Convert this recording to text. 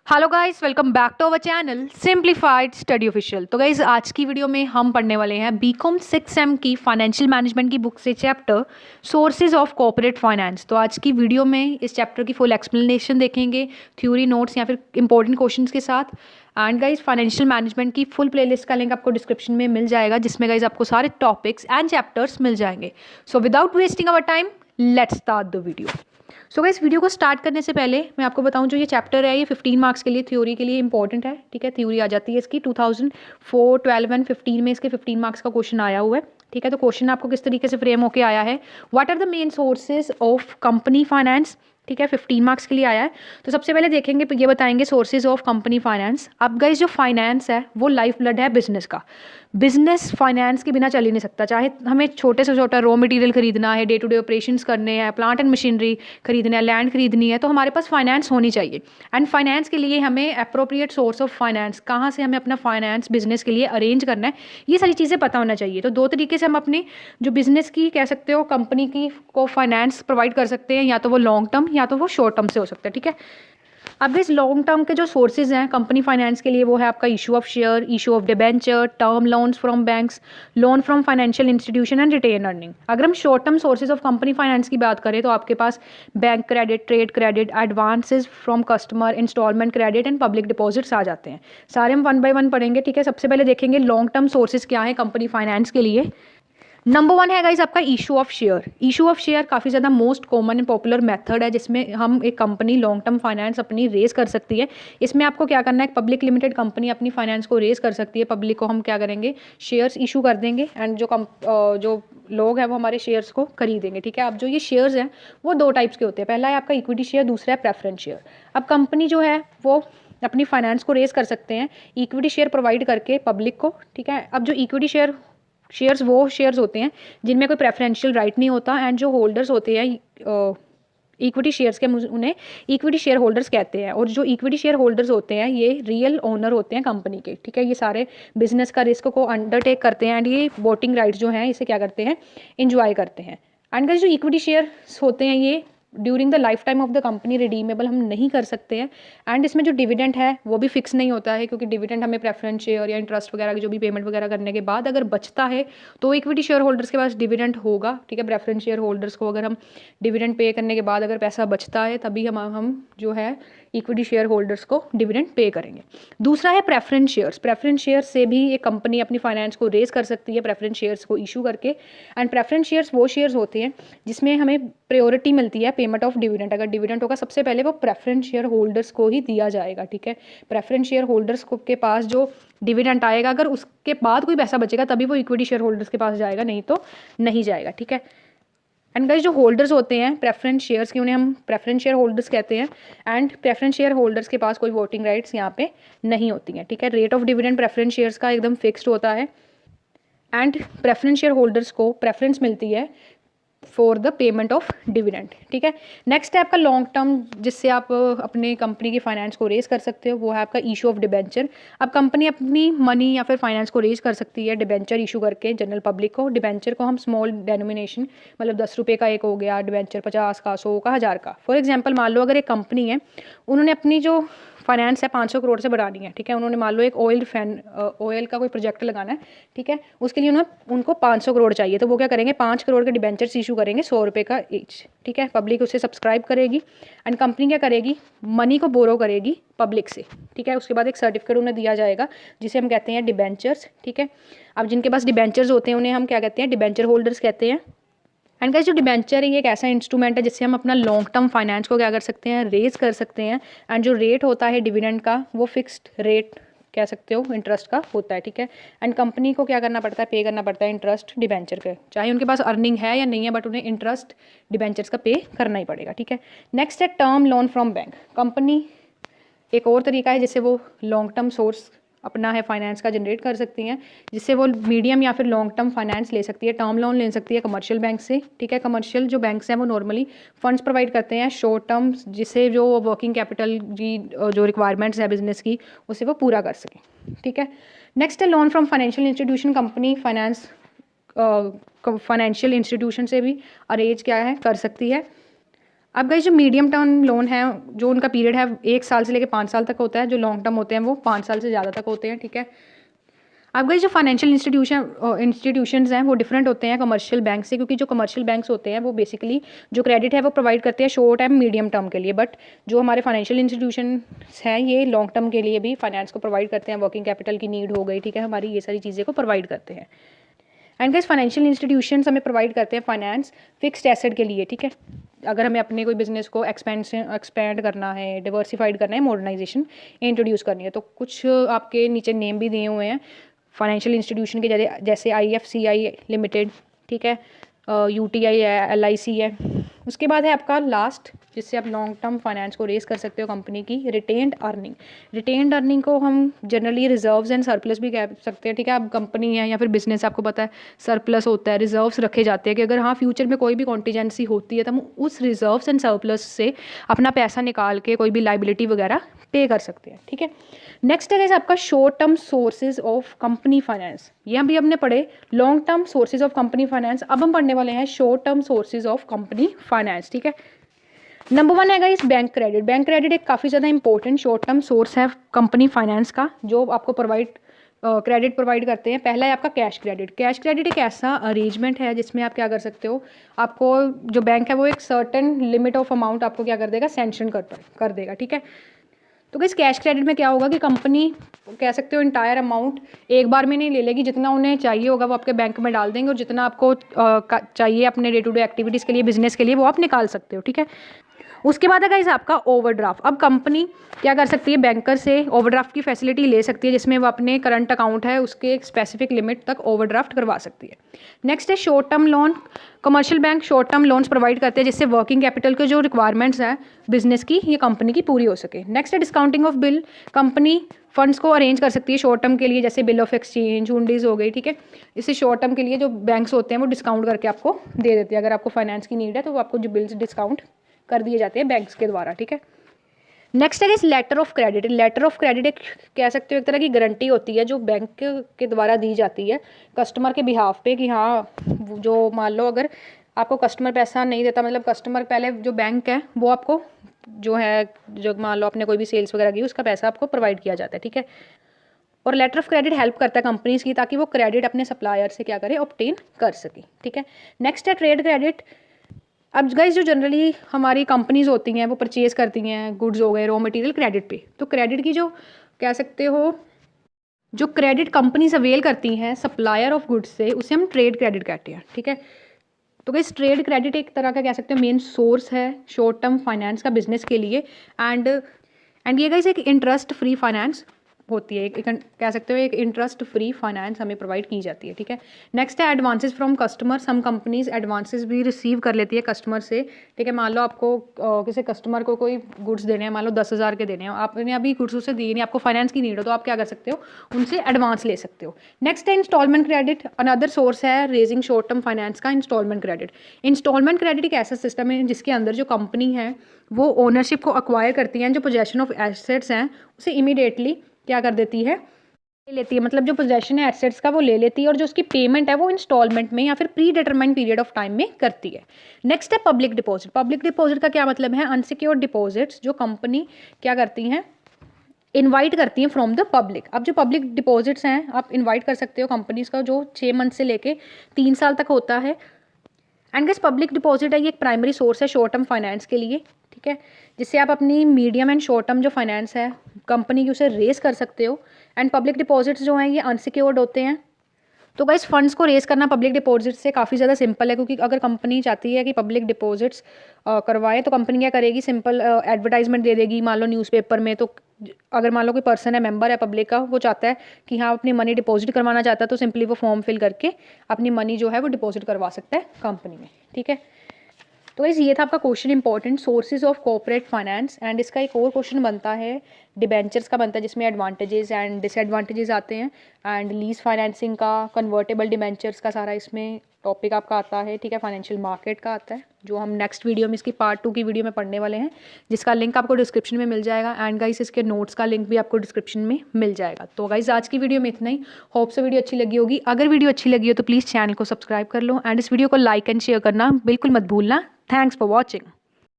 Hello guys, welcome back to our channel simplified study official. तो guys आज की video में हम पढ़ने वाले हैं बीकॉम 6 की फाइनेंशियल मैनेजमेंट की बुक से chapter sources of corporate finance. तो आज की वीडियो में इस चैप्टर की फुल एक्सप्लेनेशन देखेंगे, थ्योरी नोट्स या फिर इंपॉर्टेंट क्वेश्चंस के साथ। एंड गाइस फाइनेंशियल मैनेजमेंट की फुल प्लेलिस्ट का लिंक आपको डिस्क्रिप्शन में मिल जाएगा, जिसमें गाइस आपको सारे टॉपिक्स एंड चैप्टर्स मिल जाएंगे। So without wasting our time let's start the video. So guys video को स्टार्ट करने से पहले मैं आपको बताऊं, जो ये चैप्टर है ये 15 मार्क्स के लिए थ्योरी के लिए इंपॉर्टेंट है। ठीक है, थ्योरी आ जाती है इसकी 2004, 12 एंड 15 में इसके 15 मार्क्स का क्वेश्चन आया हुआ है। ठीक है, तो क्वेश्चन आपको किस तरीके से फ्रेम होके आया है, what are the main sources of company finance. ठीक है, 15 मार्क्स के लिए आया है। तो सबसे पहले देखेंगे, ये बताएंगे सोर्सेज ऑफ कंपनी फाइनेंस। अब गाइस जो फाइनेंस है वो लाइफ ब्लड है बिजनेस का। बिजनेस फाइनेंस के बिना चल ही नहीं सकता। चाहे हमें छोटे से छोटा रॉ मटेरियल खरीदना है, डे टू डे ऑपरेशंस करने हैं, प्लांट एंड मशीनरी खरीदना है, लैंड खरीदनी है, तो हमारे पास फाइनेंस होनी चाहिए। एंड फाइनेंस के लिए हमें अप्रोप्रिएट सोर्स ऑफ फाइनेंस, कहाँ से हमें अपना फाइनेंस बिजनेस के लिए अरेंज करना है, ये सारी चीज़ें पता होना चाहिए। तो दो तरीके से हम अपनी जो बिजनेस की कह सकते हो कंपनी की को फाइनेंस प्रोवाइड कर सकते हैं, या तो वो लॉन्ग टर्म या तो वो शॉर्ट टर्म से हो सकता है। ठीक है, अब इस लॉन्ग टर्म के जो सोर्सेज हैं कंपनी फाइनेंस के लिए, वो है आपका issue of share, issue of debenture, term loans from banks, loan from financial institution and retain earning. अगर हम short term sources of company finance की बात करें तो आपके पास bank credit, trade credit, advances from customer, instalment credit and public deposits आ जाते हैं। सारे हम वन बाय वन पढ़ेंगे। ठीक है, सबसे पहले देखेंगे लॉन्ग टर्म सोर्सेज क्या है कंपनी फाइनेंस के लिए। नंबर 1 है गाइज आपका issue of share. Issue of share काफ़ी ज़्यादा most common and popular method है, जिसमें हम एक कंपनी लॉन्ग टर्म फाइनेंस अपनी रेज कर सकती है। इसमें आपको क्या करना है, एक पब्लिक लिमिटेड कंपनी अपनी फाइनेंस को रेज कर सकती है। पब्लिक को हम क्या करेंगे, शेयर्स इशू कर देंगे एंड जो लोग हैं वो हमारे शेयर्स को खरीदेंगे। ठीक है, अब जो ये शेयर्स हैं वो दो टाइप्स के होते हैं। पहला है आपका इक्विटी शेयर, दूसरा है प्रेफरेंस शेयर। अब कंपनी जो है वो अपनी फाइनेंस को रेज कर सकते हैं इक्विटी शेयर प्रोवाइड करके पब्लिक को। ठीक है, अब जो इक्विटी शेयर्स वो शेयर्स होते हैं जिनमें कोई प्रेफरेंशियल राइट नहीं होता, एंड जो होल्डर्स होते हैं इक्विटी शेयर्स के, उन्हें इक्विटी शेयर होल्डर्स कहते हैं। और जो इक्विटी शेयर होल्डर्स होते हैं ये रियल ओनर होते हैं कंपनी के। ठीक है, ये सारे बिजनेस का रिस्क को अंडरटेक करते हैं एंड ये वोटिंग राइट्स जो हैं इसे क्या करते हैं, इंजॉय करते हैं। एंड जो इक्विटी शेयर्स होते हैं ये during the life time of the company redeemable हम नहीं कर सकते हैं। एंड इसमें जो डिविडेंड है वो भी फिक्स नहीं होता है, क्योंकि डिविडेंड हमें प्रेफरेंस शेयर या इंटरेस्ट वगैरह की जो भी पेमेंट वगैरह करने के बाद अगर बचता है तो इक्विटी शेयर होल्डर्स के पास डिविडेंड होगा। ठीक है, प्रेफरेंस शेयर होल्डर्स को अगर हम डिविडेंड पे करने के बाद अगर पैसा बचता है तभी हम जो है इक्विटी शेयर होल्डर्स को डिविडेंड पे करेंगे। दूसरा है प्रेफरेंस शेयर्स। प्रेफरेंस शेयर्स से भी एक कंपनी अपनी फाइनेंस को रेज कर सकती है प्रेफरेंस शेयर्स को इशू करके। एंड प्रेफरेंस शेयर्स वो शेयर्स होते हैं जिसमें हमें प्रायोरिटी मिलती है पेमेंट ऑफ डिविडेंड। अगर डिविडेंड होगा सबसे पहले वो प्रेफरेंस शेयर होल्डर्स को ही दिया जाएगा। ठीक है, प्रेफरेंस शेयर होल्डर्स को के पास जो डिविडेंड आएगा अगर उसके बाद कोई पैसा बचेगा तभी वो इक्विटी शेयर होल्डर्स के पास जाएगा, नहीं तो नहीं जाएगा। ठीक है, एंड गाइस जो होल्डर्स होते हैं प्रेफरेंस शेयर्स के, उन्हें हम प्रेफरेंस शेयर होल्डर्स कहते हैं। एंड प्रेफरेंस शेयर होल्डर्स के पास कोई वोटिंग राइट्स यहाँ पे नहीं होती हैं। ठीक है, rate of dividend preference shares का एकदम फिक्स्ड होता है एंड प्रेफरेंस शेयर होल्डर्स को प्रेफरेंस मिलती है for the payment of dividend. ठीक है, नेक्स्ट है आपका लॉन्ग टर्म जिससे आप अपने कंपनी की फाइनेंस को रेज कर सकते हो, वो है आपका इशू ऑफ डिबेंचर। अब कंपनी अपनी मनी या फिर फाइनेंस को रेज कर सकती है डिबेंचर इशू करके जनरल पब्लिक को। डिबेंचर को हम स्मॉल डेनोमिनेशन, मतलब 10 रुपये का एक हो गया डिबेंचर, 50 का, 100 का, 1000 का। फॉर एग्जाम्पल मान लो अगर एक कंपनी है, उन्होंने अपनी जो फाइनेंस है 500 करोड़ से बढ़ानी है। ठीक है, उन्होंने मान लो एक ऑयल का कोई प्रोजेक्ट लगाना है। ठीक है, उसके लिए उनको 500 करोड़ चाहिए, तो वो क्या करेंगे, 5 करोड़ के डिबेंचर्स इशू करेंगे 100 रुपये का ईच। ठीक है, पब्लिक उसे सब्सक्राइब करेगी एंड कंपनी क्या करेगी, मनी को बोरो करेगी पब्लिक से। ठीक है, उसके बाद एक सर्टिफिकेट उन्हें दिया जाएगा जिसे हम कहते हैं डिबेंचर्स। ठीक है, अब जिनके पास डिबेंचर्स होते हैं उन्हें हम क्या कहते हैं, डिबेंचर होल्डर्स कहते हैं। एंड गाइस जो डिबेंचर है ये एक ऐसा इंस्ट्रूमेंट है जिससे हम अपना लॉन्ग टर्म फाइनेंस को क्या कर सकते हैं, रेज कर सकते हैं। एंड जो रेट होता है डिविडेंड का वो फिक्स्ड रेट कह सकते हो इंटरेस्ट का होता है। ठीक है, एंड कंपनी को क्या करना पड़ता है, पे करना पड़ता है इंटरेस्ट डिबेंचर के, चाहे उनके पास अर्निंग है या नहीं है, बट उन्हें इंटरेस्ट डिबेंचर्स का पे करना ही पड़ेगा। ठीक है, नेक्स्ट है term loan from bank. Company एक और तरीका है जिससे वो लॉन्ग टर्म सोर्स अपना है फाइनेंस का जनरेट कर सकती हैं, जिससे वो मीडियम या फिर लॉन्ग टर्म फाइनेंस ले सकती है। टर्म लोन ले सकती है कमर्शियल बैंक से। ठीक है, कमर्शियल जो बैंक्स हैं वो नॉर्मली फंड्स प्रोवाइड करते हैं शॉर्ट टर्म, जिससे जो वर्किंग कैपिटल की जो रिक्वायरमेंट्स है बिजनेस की उसे वो पूरा कर सकें। ठीक है, नेक्स्ट है loan from financial institution. Company financial institution से भी अरेंज क्या है कर सकती है। अब गाइस जो मीडियम टर्म लोन है, जो उनका पीरियड है 1 साल से लेकर 5 साल तक होता है, जो लॉन्ग टर्म होते हैं वो 5 साल से ज़्यादा तक होते हैं, ठीक है। अब गाइस जो फाइनेंशियल इंस्टीट्यूशंस हैं वो डिफरेंट होते हैं कमर्शियल बैंक से, क्योंकि जो कमर्शियल बैंक्स होते हैं वो बेसिकली जो क्रेडिट है वो प्रोवाइड करते हैं शॉर्ट एंड मीडियम टर्म के लिए, बट जो हमारे फाइनेंशियल इंस्टीट्यूशंस हैं ये लॉन्ग टर्म के लिए भी फाइनेंस को प्रोवाइड करते हैं। वर्किंग कैपिटल की नीड हो गई, ठीक है, हमारी ये सारी चीज़ें को प्रोवाइड करते हैं। एंड गाइस फाइनेंशियल इंस्टीट्यूशंस हमें प्रोवाइड करते हैं फाइनेंस फिक्स्ड एसेट के लिए, ठीक है। अगर हमें अपने कोई बिजनेस को एक्सपेंड करना है, डिवर्सिफाइड करना है, मॉडर्नाइजेशन इंट्रोड्यूस करनी है, तो कुछ आपके नीचे नेम भी दिए हुए हैं फाइनेंशियल इंस्टीट्यूशन के, जैसे IFCI लिमिटेड, ठीक है, UTI है, LIC है। उसके बाद है आपका लास्ट, जिससे आप लॉन्ग टर्म फाइनेंस को रेस कर सकते हो कंपनी की, रिटेन्ड अर्निंग। रिटेन्ड अर्निंग को हम जनरली रिजर्व्स एंड सरप्लस भी कह सकते हैं, ठीक है। आप कंपनी है या फिर बिजनेस, आपको पता है सरप्लस होता है, रिजर्व्स रखे जाते हैं कि अगर हाँ फ्यूचर में कोई भी कॉन्टीजेंसी होती है तो हम उस रिजर्व्स एंड सरप्लस से अपना पैसा निकाल के कोई भी लाइबिलिटी वगैरह पे कर सकते हैं, ठीक है। नेक्स्ट है आपका short term sources of company finance. ये अभी हमने पढ़े long term sources of company finance, अब हम पढ़ने वाले हैं short term sources of company finance, ठीक है। नंबर 1 है इस बैंक क्रेडिट। बैंक क्रेडिट एक काफ़ी ज़्यादा इंपॉर्टेंट शॉर्ट टर्म सोर्स है कंपनी फाइनेंस का, जो आपको क्रेडिट प्रोवाइड करते हैं। पहला है आपका कैश क्रेडिट। कैश क्रेडिट एक ऐसा अरेंजमेंट है जिसमें आप क्या कर सकते हो, आपको जो बैंक है वो एक सर्टेन लिमिट ऑफ अमाउंट आपको क्या कर देगा, सैंक्शन कर देगा, ठीक है। तो इस कैश क्रेडिट में क्या होगा कि कंपनी कह सकते हो इंटायर अमाउंट एक बार में नहीं ले लेगी, जितना उन्हें चाहिए होगा वो आपके बैंक में डाल देंगे, और जितना आपको चाहिए अपने डे टू डे एक्टिविटीज़ के लिए, बिजनेस के लिए, वो आप निकाल सकते हो, ठीक है। उसके बाद है गाइस आपका ओवरड्राफ्ट। अब कंपनी क्या कर सकती है, बैंकर से ओवरड्राफ्ट की फैसिलिटी ले सकती है, जिसमें वो अपने करंट अकाउंट है उसके एक स्पेसिफिक लिमिट तक ओवरड्राफ्ट करवा सकती है। नेक्स्ट है short term loan. Commercial bank short term loans provide करते हैं जिससे वर्किंग कैपिटल के जो रिक्वायरमेंट्स हैं बिजनेस की, ये कंपनी की पूरी हो सके। नेक्स्ट है discounting of bill. Company funds को अरेंज कर सकती है शॉर्ट टर्म के लिए, जैसे बिल ऑफ एक्सचेंज, हुंडीज हो गई, ठीक है। इससे शॉर्ट टर्म के लिए जो बैंक्स होते हैं वो डिस्काउंट करके आपको दे देते हैं। अगर आपको फाइनेंस की नीड है तो वो आपको जो बिल्स डिस्काउंट कर दिए जाते हैं बैंक्स के द्वारा, ठीक है। नेक्स्ट है इस letter of credit. Letter of credit एक कह सकते हो एक तरह की गारंटी होती है जो बैंक के द्वारा दी जाती है कस्टमर के बिहाफ पे, कि हाँ जो मान लो अगर आपको कस्टमर पैसा नहीं देता, मतलब कस्टमर पहले जो बैंक है वो आपको जो है, जो मान लो आपने कोई भी सेल्स वगैरह की, उसका पैसा आपको प्रोवाइड किया जाता है, ठीक है। और लेटर ऑफ क्रेडिट हेल्प करता है कंपनीज की, ताकि वो क्रेडिट अपने सप्लायर से क्या करे, ऑब्टेन कर सके, ठीक है। नेक्स्ट है ट्रेड क्रेडिट। अब गाइस जो जनरली हमारी कंपनीज होती हैं वो परचेज करती हैं गुड्स हो गए, रॉ मटेरियल क्रेडिट पे, तो क्रेडिट की जो कह सकते हो जो क्रेडिट कंपनीज अवेल करती हैं सप्लायर ऑफ गुड्स से, उसे हम ट्रेड क्रेडिट कहते हैं, ठीक है। तो गाइस ट्रेड क्रेडिट एक तरह का कह सकते हैं मेन सोर्स है शॉर्ट टर्म फाइनेंस का बिजनेस के लिए, एंड ये गाइस एक इंटरेस्ट फ्री फाइनेंस होती है, एक कह सकते हो एक इंटरेस्ट फ्री फाइनेंस हमें प्रोवाइड की जाती है, ठीक है। नेक्स्ट है एडवांसेस फ्रॉम कस्टमर्स। हम कंपनीज एडवांसेस भी रिसीव कर लेती है कस्टमर से, ठीक है। मान लो आपको किसी कस्टमर को कोई गुड्स देने हैं, मान लो 10,000 के देने हैं, आपने अभी गुड्स उसे दिए नहीं, आपको फाइनेंस की नीड हो, तो आप क्या कर सकते हो, उनसे एडवांस ले सकते हो। नेक्स्ट है इंस्टॉलमेंट क्रेडिट। अनदर सोर्स है रेजिंग शॉर्ट टर्म फाइनेंस का इंस्टॉलमेंट क्रेडिट। इंस्टॉलमेंट क्रेडिट एक ऐसा सिस्टम है जिसके अंदर जो कंपनी है वो ओनरशिप को अक्वायर करती हैं, जो पोजेशन ऑफ एसेट्स हैं उसे इमीडिएटली क्या कर देती है, ले लेती है, मतलब जो पोजेशन है एसेट्स का वो ले लेती है, और जो उसकी पेमेंट है वो इंस्टॉलमेंट में या फिर pre determined period of time में करती है। नेक्स्ट है पब्लिक डिपॉजिट। पब्लिक डिपॉजिट का क्या मतलब है, अनसिक्योर्ड डिपॉजिट्स जो कंपनी क्या करती हैं, इनवाइट करती हैं फ्रॉम द पब्लिक। अब जो पब्लिक डिपॉजिट्स हैं आप इनवाइट कर सकते हो कंपनीज का, जो 6 मंथ से लेके 3 साल तक होता है। एंड गाइस पब्लिक डिपॉजिट है ये एक प्राइमरी सोर्स है शॉर्ट टर्म फाइनेंस के लिए, ठीक है, जिससे आप अपनी मीडियम एंड शॉर्ट टर्म जो फाइनेंस है कंपनी की उसे रेस कर सकते हो। एंड पब्लिक डिपॉजिट्स जो हैं ये अनसिक्योर्ड होते हैं। तो गाइस फंड्स को रेस करना पब्लिक डिपॉजिट से काफ़ी ज़्यादा सिंपल है, क्योंकि अगर कंपनी चाहती है कि पब्लिक डिपॉजिट्स करवाए तो कंपनी क्या करेगी, सिंपल एडवर्टाइजमेंट दे देगी, मान लो न्यूज़पेपर में। तो अगर मान लो कोई पर्सन है, मेंबर है पब्लिक का, वो चाहता है कि हाँ अपनी मनी डिपॉजिट करवाना चाहता है, तो सिंपली वो फॉर्म फिल करके अपनी मनी जो है वो डिपॉजिट करवा सकता है कंपनी में, ठीक है। तो गाइस ये था आपका question important sources of corporate finance. And इसका एक और क्वेश्चन बनता है डिबेंचर्स का बनता है, जिसमें एडवांटेजेस एंड डिसएडवांटेजेस आते हैं, एंड लीज फाइनेंसिंग का, कन्वर्टेबल डिबेंचर्स का सारा इसमें टॉपिक आपका आता है, ठीक है। फाइनेंशियल मार्केट का आता है, जो हम नेक्स्ट वीडियो में इसकी पार्ट 2 की वीडियो में पढ़ने वाले हैं, जिसका लिंक आपको डिस्क्रिप्शन में मिल जाएगा। एंड गाइस इसके नोट्स का लिंक भी आपको डिस्क्रिप्शन में मिल जाएगा। तो गाइस आज की वीडियो में इतना ही, होप से वीडियो अच्छी लगी होगी। अगर वीडियो अच्छी लगी हो तो प्लीज़ चैनल को सब्सक्राइब कर लो, एंड इस वीडियो को लाइक एंड शेयर करना बिल्कुल मत भूलना। Thanks for watching.